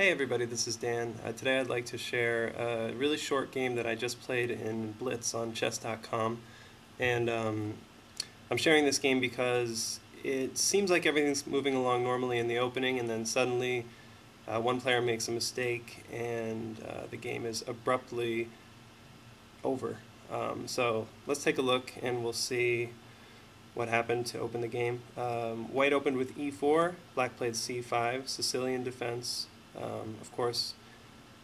Hey everybody, this is Dan. Today I'd like to share a really short game that I just played in Blitz on Qxd8 and I'm sharing this game because it seems like everything's moving along normally in the opening, and then suddenly one player makes a mistake and the game is abruptly over. So let's take a look and we'll see what happened to open the game. White opened with e4, black played c5, Sicilian defense. Of course,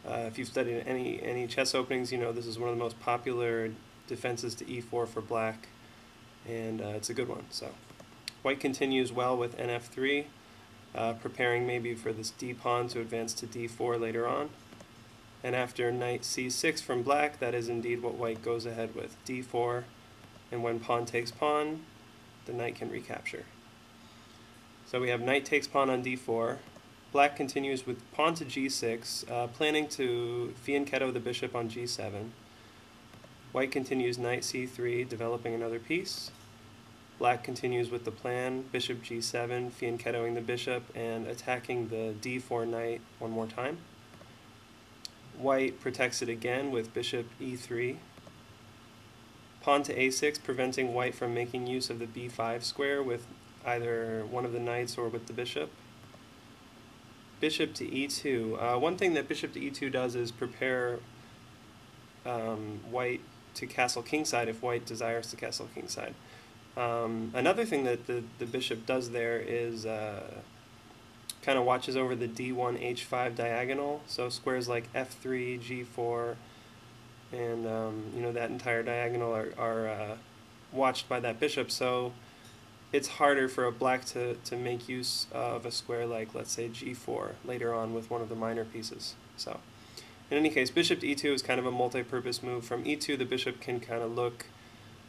if you've studied any chess openings, you know this is one of the most popular defenses to e4 for black, and it's a good one. So white continues well with nf3, preparing maybe for this d pawn to advance to d4 later on. And after knight c6 from black, that is indeed what white goes ahead with, d4, and when pawn takes pawn, the knight can recapture. So we have knight takes pawn on d4. Black continues with pawn to g6, planning to Fianchetto the bishop on g7. White continues knight c3, developing another piece. Black continues with the plan, bishop g7, Fianchettoing the bishop and attacking the d4 knight one more time. White protects it again with bishop e3. Pawn to a6, preventing white from making use of the b5 square with either one of the knights or with the bishop. Bishop to e2. One thing that bishop to e2 does is prepare white to castle kingside if white desires to castle kingside. Another thing that the bishop does there is kind of watches over the d1 h5 diagonal, so squares like f3, g4, and you know, that entire diagonal are watched by that bishop, so it's harder for a black to make use of a square like, let's say, g4 later on with one of the minor pieces. So in any case, bishop to e2 is kind of a multi-purpose move. From e2 the bishop can kind of look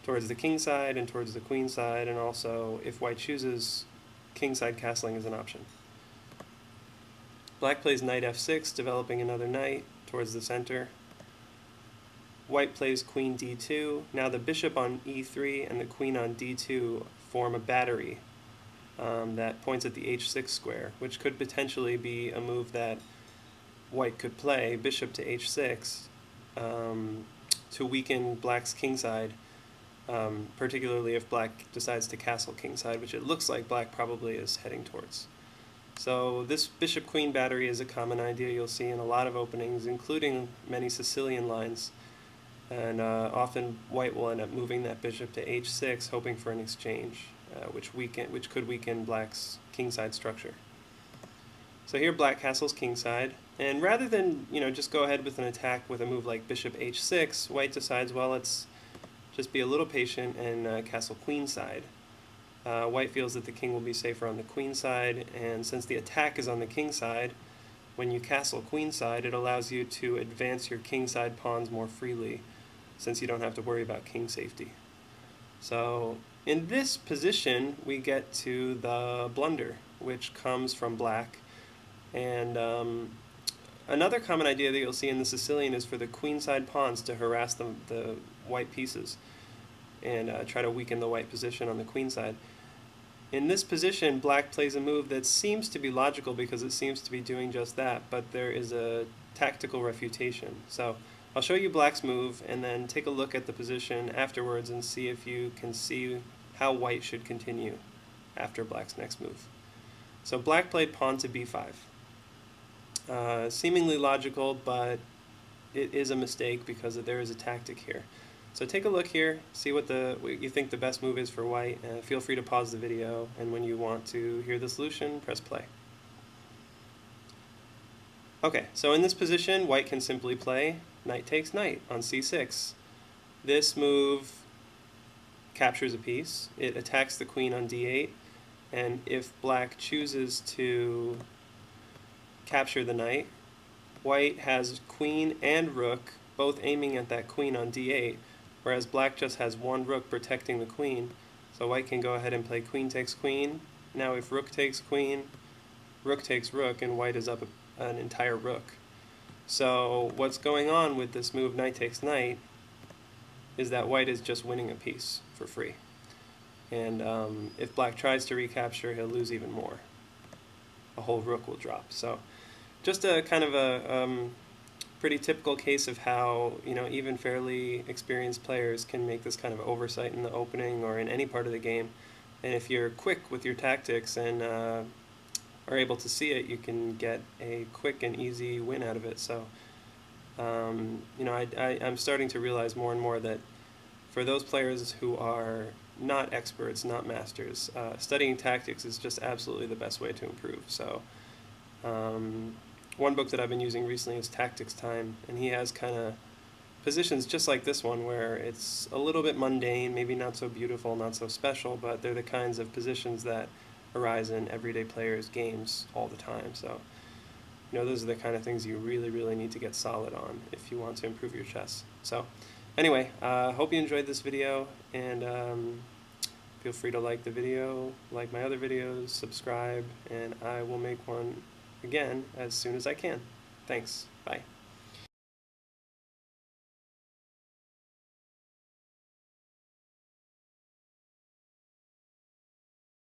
towards the king side and towards the queen side, and also if white chooses, kingside castling is an option. Black plays knight f6, developing another knight towards the center. White plays queen d2. Now the bishop on e3 and the queen on d2 form a battery that points at the h6 square, which could potentially be a move that white could play, bishop to h6, to weaken black's kingside, particularly if black decides to castle kingside, which it looks like black probably is heading towards. So this bishop-queen battery is a common idea you'll see in a lot of openings, including many Sicilian lines. And often white will end up moving that bishop to h6, hoping for an exchange, which could weaken black's kingside structure. So here black castles kingside, and rather than just go ahead with an attack with a move like bishop h6, white decides, well, let's just be a little patient and castle queenside. White feels that the king will be safer on the queen side, and since the attack is on the king side, when you castle queenside, it allows you to advance your kingside pawns more freely, since you don't have to worry about king safety. So in this position, we get to the blunder, which comes from black. And another common idea that you'll see in the Sicilian is for the queenside pawns to harass the white pieces and try to weaken the white position on the queen side. In this position, black plays a move that seems to be logical because it seems to be doing just that, but there is a tactical refutation. So I'll show you black's move and then take a look at the position afterwards and see if you can see how white should continue after black's next move. So black played pawn to b5. Seemingly logical, but it is a mistake because there is a tactic here. So take a look here, see what you think the best move is for white. Feel free to pause the video, and when you want to hear the solution, press play. Okay, so in this position, white can simply play knight takes knight on c6. This move captures a piece. It attacks the queen on d8, and if black chooses to capture the knight, white has queen and rook both aiming at that queen on d8, whereas black just has one rook protecting the queen. So white can go ahead and play queen takes queen. Now if rook takes queen, rook takes rook, and white is up an entire rook. So what's going on with this move knight takes knight is that white is just winning a piece for free. And if black tries to recapture, he'll lose even more. A whole rook will drop. So just a kind of a pretty typical case of how, even fairly experienced players can make this kind of oversight in the opening or in any part of the game. And if you're quick with your tactics and are able to see it, you can get a quick and easy win out of it. So, I'm starting to realize more and more that for those players who are not experts, not masters, studying tactics is just absolutely the best way to improve. So, one book that I've been using recently is Tactics Time, and he has kind of positions just like this one where it's a little bit mundane, maybe not so beautiful, not so special, but they're the kinds of positions that arise in everyday players' games all the time. So, those are the kind of things you really, really need to get solid on if you want to improve your chess. So, anyway, hope you enjoyed this video, and feel free to like the video, like my other videos, subscribe, and I will make one again as soon as I can. Thanks. Bye.